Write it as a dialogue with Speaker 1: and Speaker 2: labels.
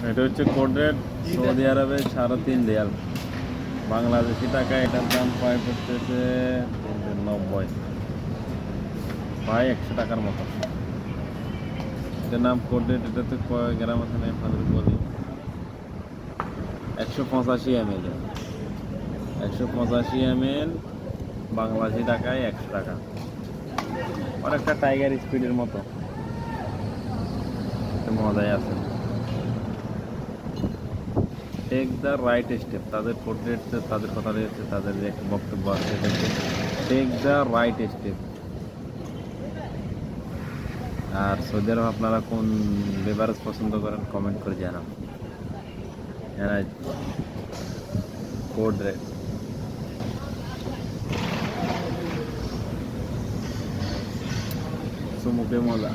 Speaker 1: এটা হচ্ছে code rate Saudi আরবে 3.5 রিয়াল, বাংলাদেশি টাকা এটার দাম প্রায় পড়তেছে 390, প্রায় 100 টাকার মতো। এটার নাম কোড রেট। এটাতে কয় গ্রাম আছে আমি আপনাদের বলি। 185 ml, 185 ml বাংলাদেশি টাকায় 100 টাকা। অনেকটা টাইগার স্পিডের মতো, মজাই আছে। টেক দ্য রাইট স্টেপ, তাদের পোর্ট্রেট, তাদের কথা রয়েছে, তাদের এক বক্তব্য আছে। Take the right step. আর সৌদি আরব আপনারা কোন বেভারেজ পছন্দ করেন কমেন্ট করে জানান। কোড রেট চুমুকে মজা।